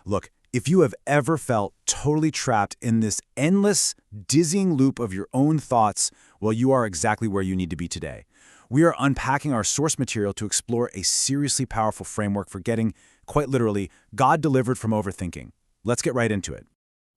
Look, if you have ever felt totally trapped in this endless, dizzying loop of your own thoughts, well, you are exactly where you need to be today. We are unpacking our source material to explore a seriously powerful framework for getting, quite literally, God delivered from overthinking. Let's get right into it.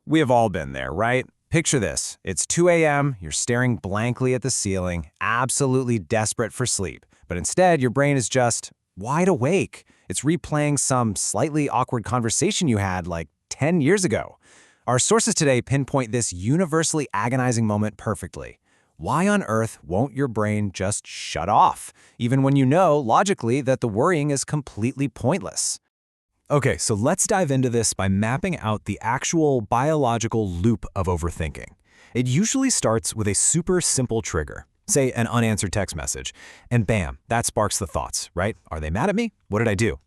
We have all been there, right? Picture this. It's 2 a.m., you're staring blankly at the ceiling, absolutely desperate for sleep. But instead, your brain is just wide awake. It's replaying some slightly awkward conversation you had like 10 years ago. Our sources today pinpoint this universally agonizing moment perfectly. Why on earth won't your brain just shut off, even when you know, logically, that the worrying is completely pointless? Okay, so let's dive into this by mapping out the actual biological loop of overthinking. It usually starts with a super simple trigger, say an unanswered text message, and bam, that sparks the thoughts, right? Are they mad at me? What did I do?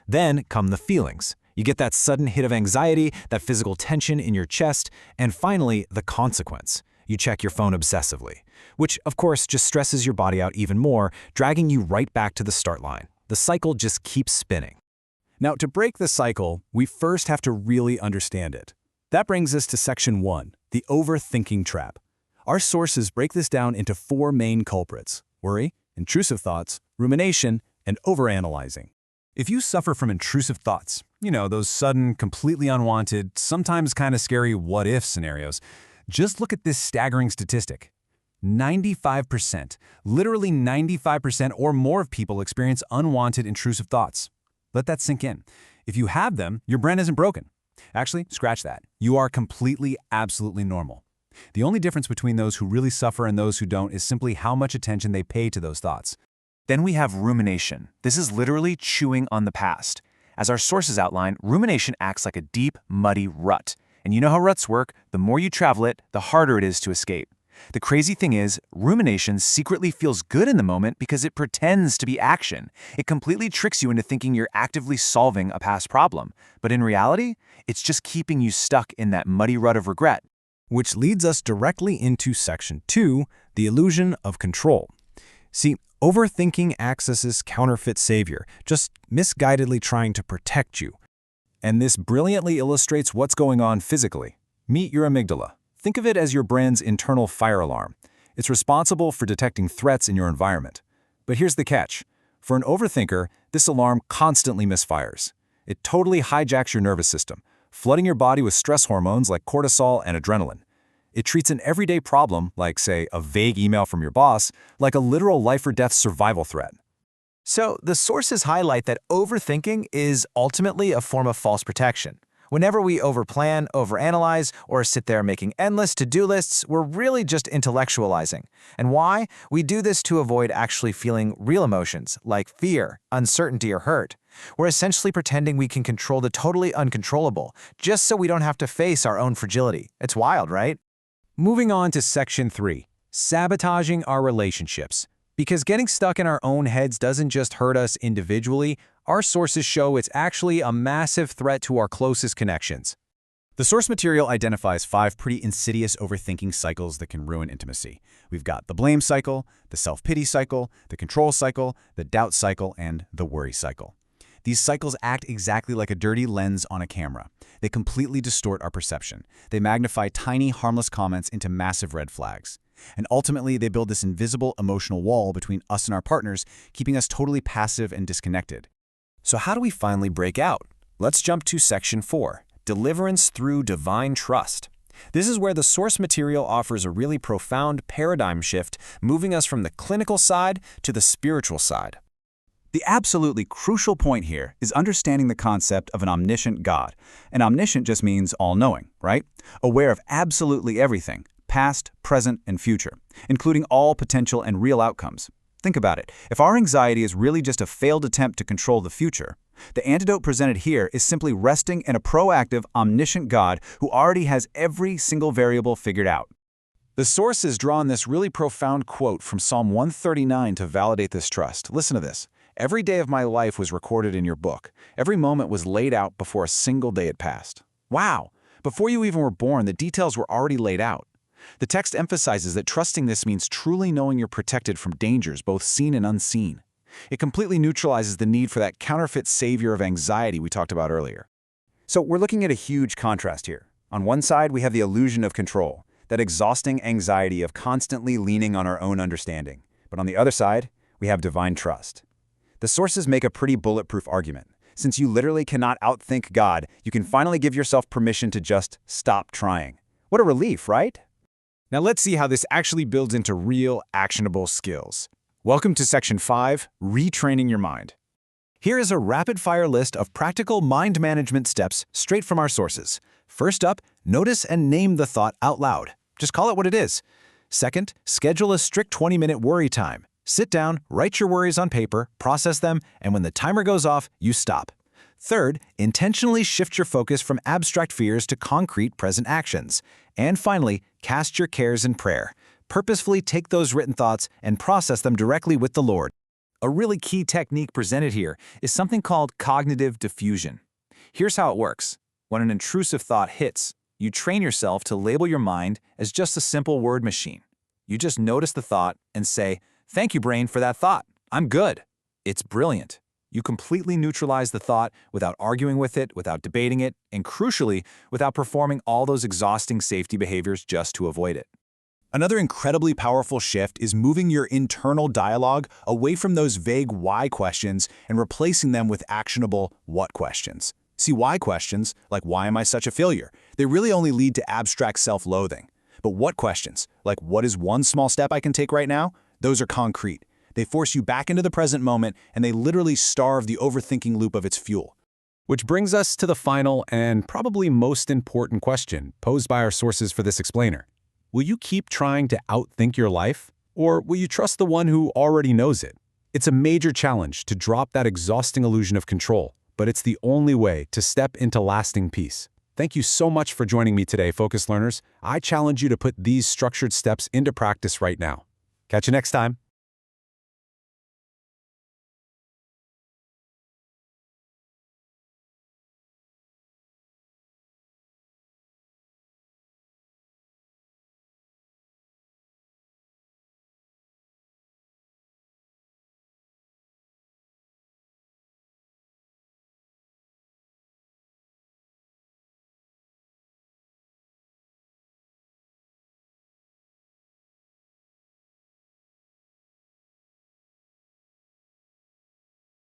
Then come the feelings. You get that sudden hit of anxiety, that physical tension in your chest, and finally, the consequence. You check your phone obsessively, which of course just stresses your body out even more, dragging you right back to the start line. The cycle just keeps spinning. Now, to break the cycle, we first have to really understand it. That brings us to Section 1, the overthinking trap. Our sources break this down into 4 main culprits: worry, intrusive thoughts, rumination, and overanalyzing. If you suffer from intrusive thoughts, those sudden, completely unwanted, sometimes kind of scary what-if scenarios, just look at this staggering statistic. 95%, literally 95% or more of people experience unwanted intrusive thoughts. Let that sink in. If you have them, your brain isn't broken. Actually, scratch that. You are completely, absolutely normal. The only difference between those who really suffer and those who don't is simply how much attention they pay to those thoughts. Then we have rumination. This is literally chewing on the past. As our sources outline, rumination acts like a deep, muddy rut. And you know how ruts work. The more you travel it, the harder it is to escape. The crazy thing is, rumination secretly feels good in the moment because it pretends to be action. It completely tricks you into thinking you're actively solving a past problem. But in reality, it's just keeping you stuck in that muddy rut of regret. Which leads us directly into Section 2, the illusion of control. See, overthinking acts as this counterfeit savior, just misguidedly trying to protect you. And this brilliantly illustrates what's going on physically. Meet your amygdala. Think of it as your brain's internal fire alarm. It's responsible for detecting threats in your environment. But here's the catch. For an overthinker, this alarm constantly misfires. It totally hijacks your nervous system, flooding your body with stress hormones like cortisol and adrenaline. It treats an everyday problem, like, say, a vague email from your boss, like a literal life-or-death survival threat. So the sources highlight that overthinking is ultimately a form of false protection. Whenever we overplan, overanalyze, or sit there making endless to-do lists, we're really just intellectualizing. And why? We do this to avoid actually feeling real emotions, like fear, uncertainty, or hurt. We're essentially pretending we can control the totally uncontrollable, just so we don't have to face our own fragility. It's wild, right? Moving on to Section 3, sabotaging our relationships. Because getting stuck in our own heads doesn't just hurt us individually, our sources show it's actually a massive threat to our closest connections. The source material identifies 5 pretty insidious overthinking cycles that can ruin intimacy. We've got the blame cycle, the self-pity cycle, the control cycle, the doubt cycle, and the worry cycle. These cycles act exactly like a dirty lens on a camera. They completely distort our perception. They magnify tiny, harmless comments into massive red flags. And ultimately, they build this invisible emotional wall between us and our partners, keeping us totally passive and disconnected. So how do we finally break out? Let's jump to Section 4, deliverance through divine trust. This is where the source material offers a really profound paradigm shift, moving us from the clinical side to the spiritual side. The absolutely crucial point here is understanding the concept of an omniscient God. And omniscient just means all-knowing, right? Aware of absolutely everything, past, present, and future, including all potential and real outcomes. Think about it. If our anxiety is really just a failed attempt to control the future, the antidote presented here is simply resting in a proactive, omniscient God who already has every single variable figured out. The source has drawn this really profound quote from Psalm 139 to validate this trust. Listen to this. Every day of my life was recorded in your book. Every moment was laid out before a single day had passed. Wow! Before you even were born, the details were already laid out. The text emphasizes that trusting this means truly knowing you're protected from dangers, both seen and unseen. It completely neutralizes the need for that counterfeit savior of anxiety we talked about earlier. So we're looking at a huge contrast here. On one side, we have the illusion of control, that exhausting anxiety of constantly leaning on our own understanding. But on the other side, we have divine trust. The sources make a pretty bulletproof argument. Since you literally cannot outthink God, you can finally give yourself permission to just stop trying. What a relief, right? Now let's see how this actually builds into real, actionable skills. Welcome to Section 5, Retraining Your Mind. Here is a rapid-fire list of practical mind management steps straight from our sources. First up, notice and name the thought out loud. Just call it what it is. Second, schedule a strict 20-minute worry time. Sit down, write your worries on paper, process them, and when the timer goes off, you stop. Third, intentionally shift your focus from abstract fears to concrete present actions. And finally, cast your cares in prayer. Purposefully take those written thoughts and process them directly with the Lord. A really key technique presented here is something called cognitive diffusion. Here's how it works. When an intrusive thought hits, you train yourself to label your mind as just a simple word machine. You just notice the thought and say, "Thank you, brain, for that thought. I'm good." It's brilliant. You completely neutralize the thought without arguing with it, without debating it, and crucially, without performing all those exhausting safety behaviors just to avoid it. Another incredibly powerful shift is moving your internal dialogue away from those vague why questions and replacing them with actionable what questions. See, why questions, like why am I such a failure, they really only lead to abstract self-loathing. But what questions, like what is one small step I can take right now, those are concrete. They force you back into the present moment, and they literally starve the overthinking loop of its fuel. Which brings us to the final and probably most important question posed by our sources for this explainer. Will you keep trying to outthink your life, or will you trust the one who already knows it? It's a major challenge to drop that exhausting illusion of control, but it's the only way to step into lasting peace. Thank you so much for joining me today, Focus Learners. I challenge you to put these structured steps into practice right now. Catch you next time.